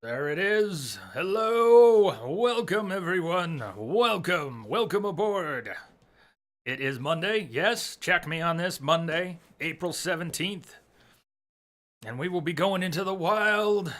There it is. Hello. Welcome, everyone. Welcome aboard. It is Monday. Yes, check me on this Monday, April 17th. And we will be going into the wild.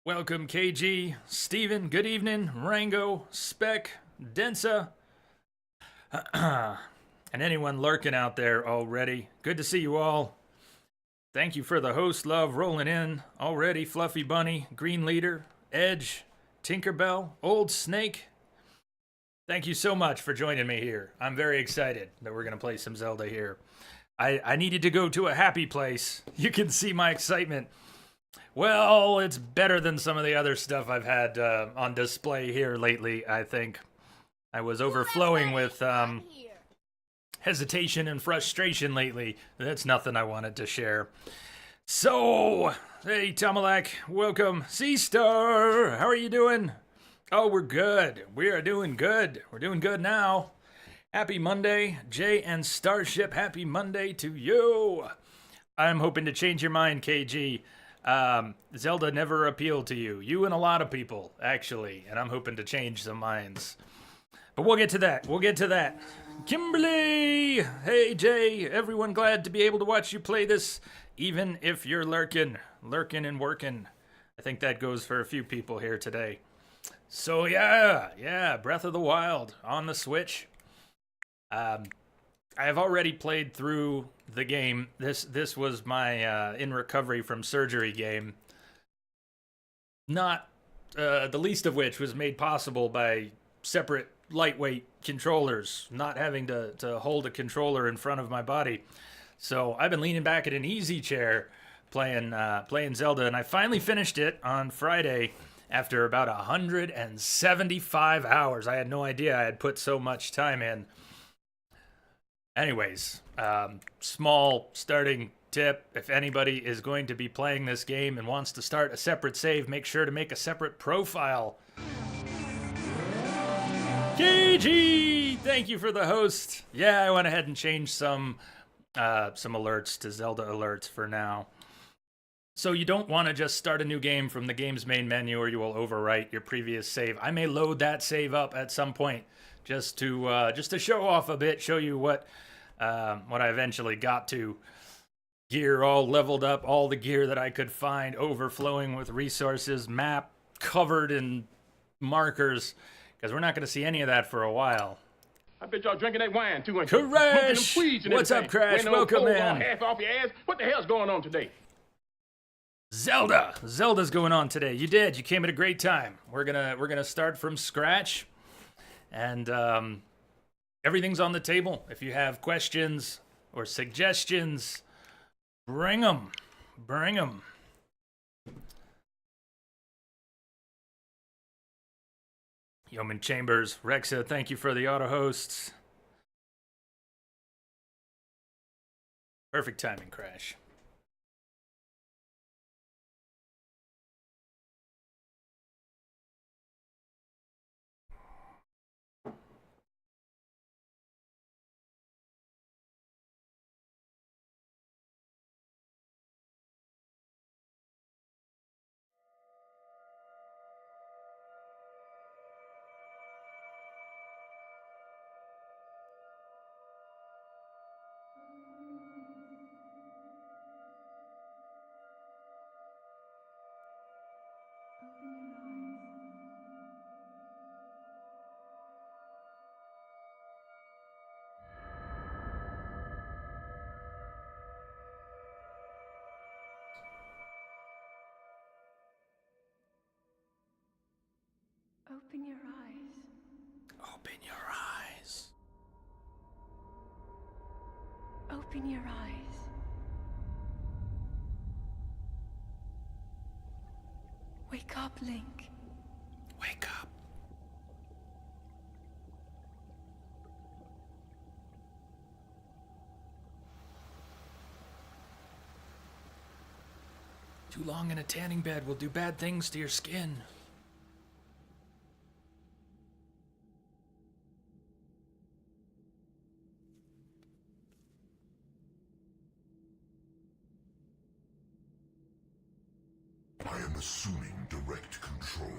Welcome, KG, Steven, good evening, Rango, Spec, Densa, and anyone lurking out there already. Good to see you all. Thank you for the host love rolling in already. Fluffy Bunny, Green Leader, Edge, Tinkerbell, Old Snake. Thank you so much for joining me here. I'm very excited that we're going to play some Zelda here. I needed to go to a happy place. You can see my excitement. Well, it's better than some of the other stuff I've had on display here lately, I think. I was overflowing with hesitation and frustration lately. That's nothing I wanted to share. So, hey, Tamalak, welcome. Sea-Star, how are you doing? Oh, we're good. We are doing good. We're doing good now. Happy Monday. Jay and Starship, happy Monday to you. I'm hoping to change your mind, KG. Zelda never appealed to you. You and a lot of people, actually. And I'm hoping to change some minds. But we'll get to that. Kimberly! Hey, Jay. Everyone glad to be able to watch you play this, even if you're lurking and working. I think that goes for a few people here today. So, yeah, Breath of the Wild on the Switch. I have already played through the game. This was my in recovery from surgery game. Not the least of which was made possible by separate lightweight controllers, not having to hold a controller in front of my body. So I've been leaning back in an easy chair playing Zelda, and I finally finished it on Friday after about 175 hours. I had no idea I had put so much time in. Anyways, small starting tip. If anybody is going to be playing this game and wants to start a separate save, make sure to make a separate profile. KG, thank you for the host. Yeah, I went ahead and changed some alerts to Zelda alerts for now. So you don't want to just start a new game from the game's main menu, or you will overwrite your previous save. I may load that save up at some point just to show off a bit, show you what I eventually got to. Gear all leveled up, all the gear that I could find, overflowing with resources, map covered in markers. Because we're not going to see any of that for a while. I bet y'all drinking that wine too much. Crash! What's up, Crash? Welcome, man. Half off your ass. What the hell's going on today? Zelda's going on today. You did. You came at a great time. We're gonna start from scratch, and everything's on the table. If you have questions or suggestions, bring them. Yeoman Chambers, Rexa, thank you for the auto hosts. Perfect timing, Crash. Open your eyes. Open your eyes. Open your eyes. Wake up, Link. Wake up. Too long in a tanning bed will do bad things to your skin. I am assuming direct control.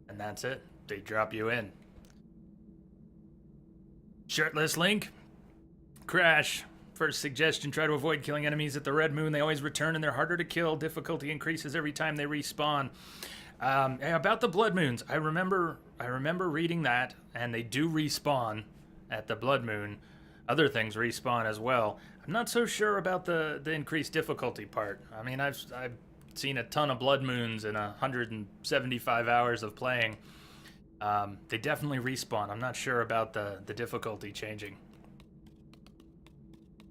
And that's it. They drop you in. Shirtless Link. Crash. First suggestion, try to avoid killing enemies at the Red Moon. They always return and they're harder to kill. Difficulty increases every time they respawn. About the Blood Moons, I remember reading that, and they do respawn at the Blood Moon. Other things respawn as well. I'm not so sure about the increased difficulty part. I mean, I've seen a ton of Blood Moons in 175 hours of playing. They definitely respawn. I'm not sure about the difficulty changing.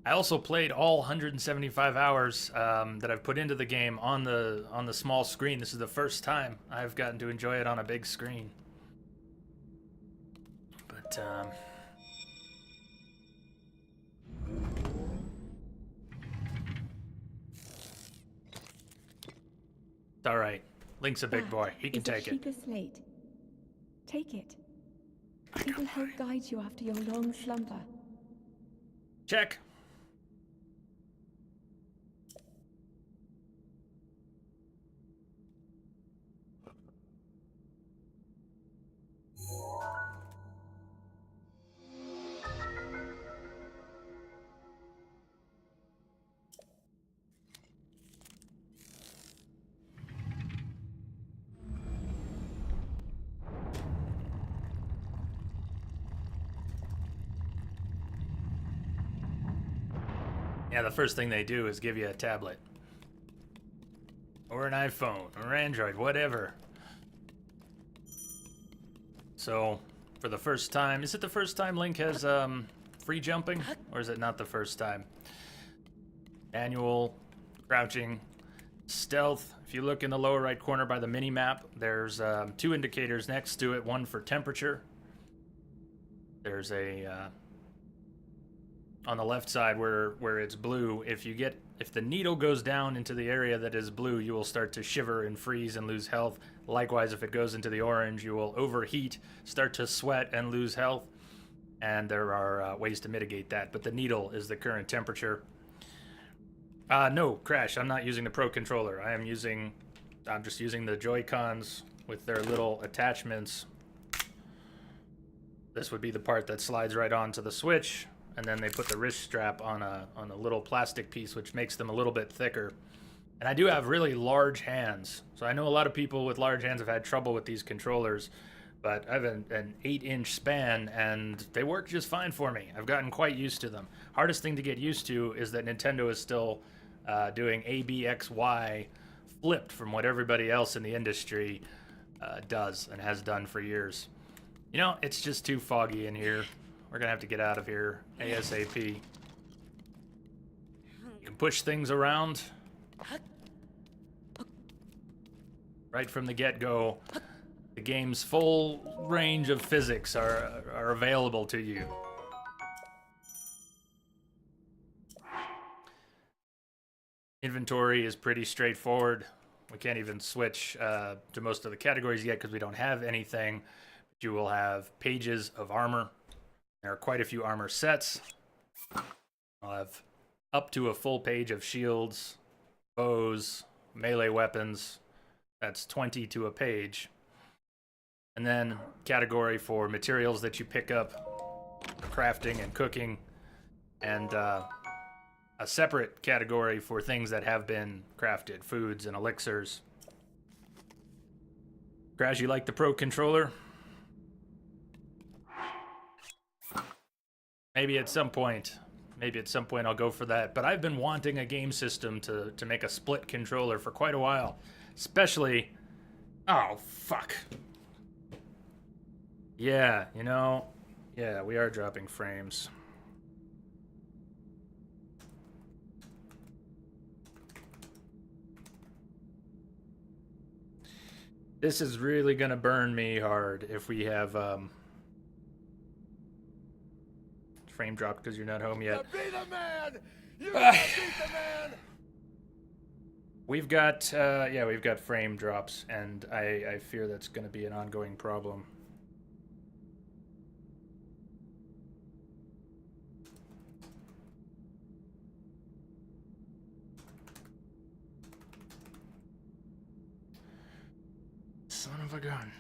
I also played all 175 hours that I've put into the game on the small screen. This is the first time I've gotten to enjoy it on a big screen. But it's all right. Link's a big boy. He can take it. Sheikah slate. Take it. It will help guide you after your long slumber. Check. Yeah, the first thing they do is give you a tablet. Or an iPhone, or Android, whatever. So, for the first time, is it the first time Link has free jumping? Or is it not the first time? Manual, crouching, stealth. If you look in the lower right corner by the mini-map, there's 2 indicators next to it, one for temperature. There's a... on the left side where it's blue, if the needle goes down into the area that is blue, you will start to shiver and freeze and lose health. Likewise, if it goes into the orange, you will overheat, start to sweat, and lose health. And there are ways to mitigate that, but the needle is the current temperature. No, Crash, I'm not using the Pro Controller. I'm just using the Joy-Cons with their little attachments. This would be the part that slides right onto the Switch. And then they put the wrist strap on a little plastic piece, which makes them a little bit thicker. And I do have really large hands, so I know a lot of people with large hands have had trouble with these controllers, but I have an 8-inch span, and they work just fine for me. I've gotten quite used to them. Hardest thing to get used to is that Nintendo is still doing A, B, X, Y flipped from what everybody else in the industry does and has done for years. You know, it's just too foggy in here. We're gonna have to get out of here ASAP. You can push things around. Right from the get-go, the game's full range of physics are available to you. Inventory is pretty straightforward. We can't even switch to most of the categories yet because we don't have anything. But you will have pages of armor. There are quite a few armor sets. I'll have up to a full page of shields, bows, melee weapons. That's 20 to a page. And then category for materials that you pick up, crafting and cooking, and a separate category for things that have been crafted, foods and elixirs. Crash, you like the Pro Controller? Maybe at some point I'll go for that. But I've been wanting a game system to make a split controller for quite a while. Especially... Oh, fuck. Yeah, you know... Yeah, we are dropping frames. This is really gonna burn me hard if we have frame drop because you're not home yet. Be the man! You gotta beat the man! We've got yeah, we've got frame drops, and I fear that's gonna be an ongoing problem. Son of a gun.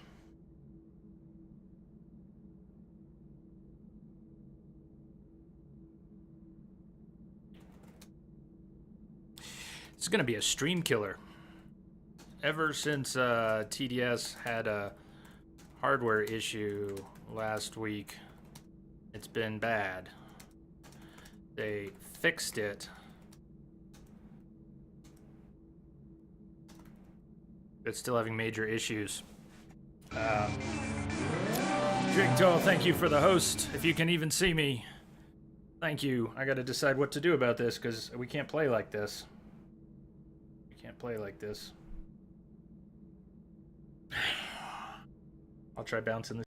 It's gonna be a stream killer. Ever since TDS had a hardware issue last week, it's been bad. They fixed it. It's still having major issues. Drigtall, thank you for the host. If you can even see me, thank you. I gotta decide what to do about this, because we can't play like this. We can't play like this. I'll try bouncing this.